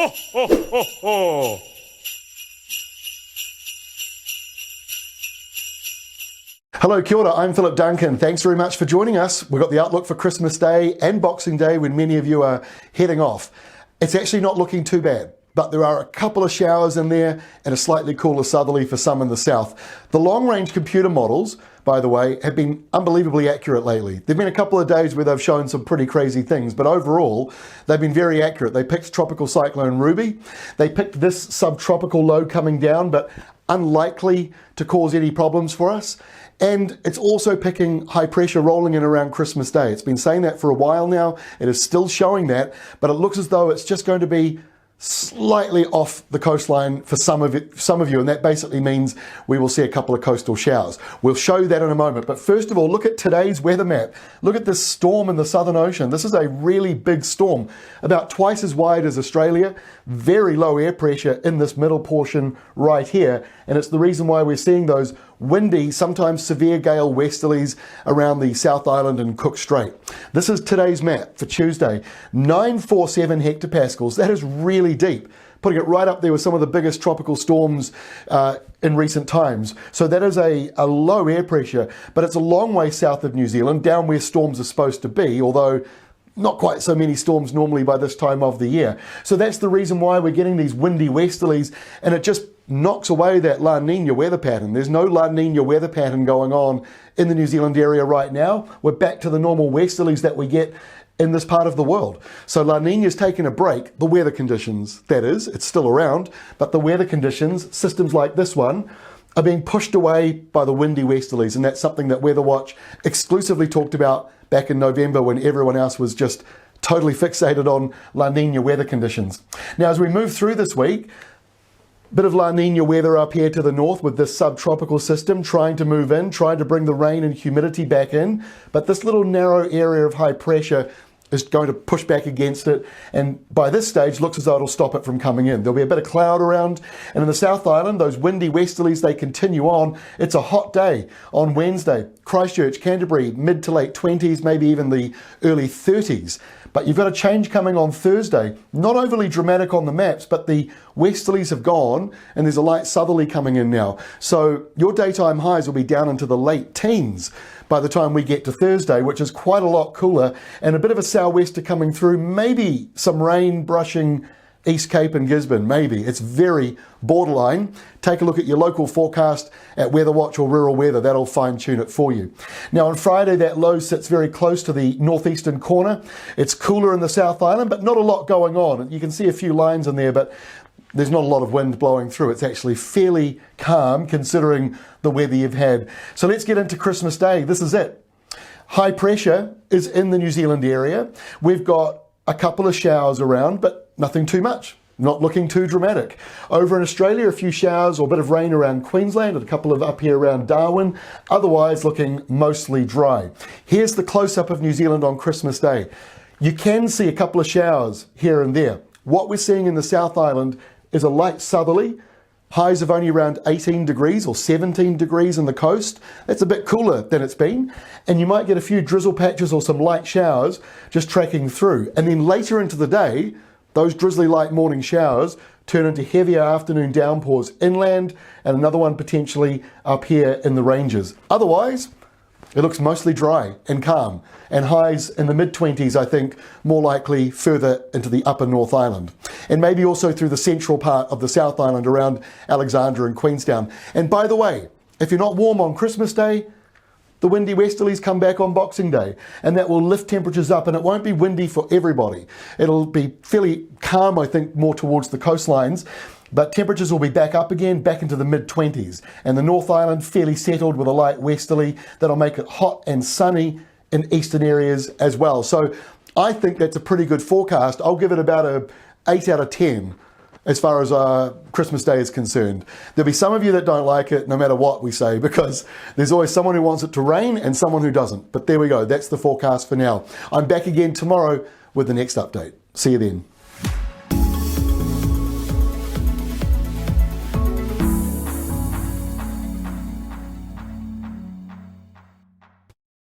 Ho, ho, ho, ho. Hello, kia ora, I'm Philip Duncan. Thanks very much for joining us. We've got the outlook for Christmas Day and Boxing Day when many of you are heading off. It's actually not looking too bad, but there are a couple of showers in there and a slightly cooler southerly for some in the south. The long-range computer models, by the way, have been unbelievably accurate lately. There've been a couple of days where they've shown some pretty crazy things, but overall, they've been very accurate. They picked Tropical Cyclone Ruby. They picked this subtropical low coming down, but unlikely to cause any problems for us. And it's also picking high pressure rolling in around Christmas Day. It's been saying that for a while now. It is still showing that, but it looks as though it's just going to be slightly off the coastline for some of you, and that basically means we will see a couple of coastal showers. We'll show you that in a moment, but first of all, look at today's weather map. Look at this storm in the Southern Ocean. This is a really big storm, about twice as wide as Australia, very low air pressure in this middle portion right here, and it's the reason why we're seeing those windy, sometimes severe gale westerlies around the South Island and Cook Strait. This is today's map for Tuesday, 947 hectopascals. That is really deep, putting it right up there with some of the biggest tropical storms in recent times. So that is a low air pressure, but it's a long way south of New Zealand, down where storms are supposed to be, although not quite so many storms normally by this time of the year. So that's the reason why we're getting these windy westerlies, and it just knocks away that La Nina weather pattern. There's no La Nina weather pattern going on in the New Zealand area right now. We're back to the normal westerlies that we get in this part of the world. So La Nina's taken a break. The weather conditions, that is, it's still around, but the weather conditions, systems like this one, are being pushed away by the windy westerlies, and that's something that Weather Watch exclusively talked about back in November when everyone else was just totally fixated on La Nina weather conditions. Now, as we move through this week, bit of La Nina weather up here to the north with this subtropical system trying to move in, trying to bring the rain and humidity back in, but this little narrow area of high pressure is going to push back against it, and by this stage looks as though it'll stop it from coming in. There'll be a bit of cloud around, and in the South Island, those windy westerlies, they continue on. It's a hot day on Wednesday. Christchurch, Canterbury, mid to late 20s, maybe even the early 30s. But you've got a change coming on Thursday. Not overly dramatic on the maps, but the westerlies have gone and there's a light southerly coming in now. So your daytime highs will be down into the late teens by the time we get to Thursday, which is quite a lot cooler, and a bit of a sou'wester coming through, maybe some rain brushing East Cape and Gisborne, maybe. It's very borderline. Take a look at your local forecast at Weather Watch or Rural Weather. That'll fine tune it for you. Now on Friday, that low sits very close to the northeastern corner. It's cooler in the South Island, but not a lot going on. You can see a few lines in there, but there's not a lot of wind blowing through. It's actually fairly calm considering the weather you've had. So let's get into Christmas Day. This is it. High pressure is in the New Zealand area. We've got a couple of showers around, but nothing too much. Not looking too dramatic. Over in Australia, a few showers or a bit of rain around Queensland and a couple of up here around Darwin. Otherwise looking mostly dry. Here's the close-up of New Zealand on Christmas Day. You can see a couple of showers here and there. What we're seeing in the South Island is a light southerly. Highs of only around 18 degrees or 17 degrees on the coast. That's a bit cooler than it's been. And you might get a few drizzle patches or some light showers just tracking through. And then later into the day, those drizzly light morning showers turn into heavier afternoon downpours inland and another one potentially up here in the ranges. Otherwise, it looks mostly dry and calm, and highs in the mid-20s, I think, more likely further into the upper North Island. And maybe also through the central part of the South Island around Alexandra and Queenstown. And by the way, if you're not warm on Christmas Day, the windy westerlies come back on Boxing Day, and that will lift temperatures up, and it won't be windy for everybody. It'll be fairly calm, I think, more towards the coastlines, but temperatures will be back up again, back into the mid-20s. And the North Island fairly settled with a light westerly that'll make it hot and sunny in eastern areas as well. So I think that's a pretty good forecast. I'll give it about a 8 out of 10 as far as Christmas Day is concerned. There'll be some of you that don't like it no matter what we say, because there's always someone who wants it to rain and someone who doesn't. But there we go, that's the forecast for now. I'm back again tomorrow with the next update. See you then.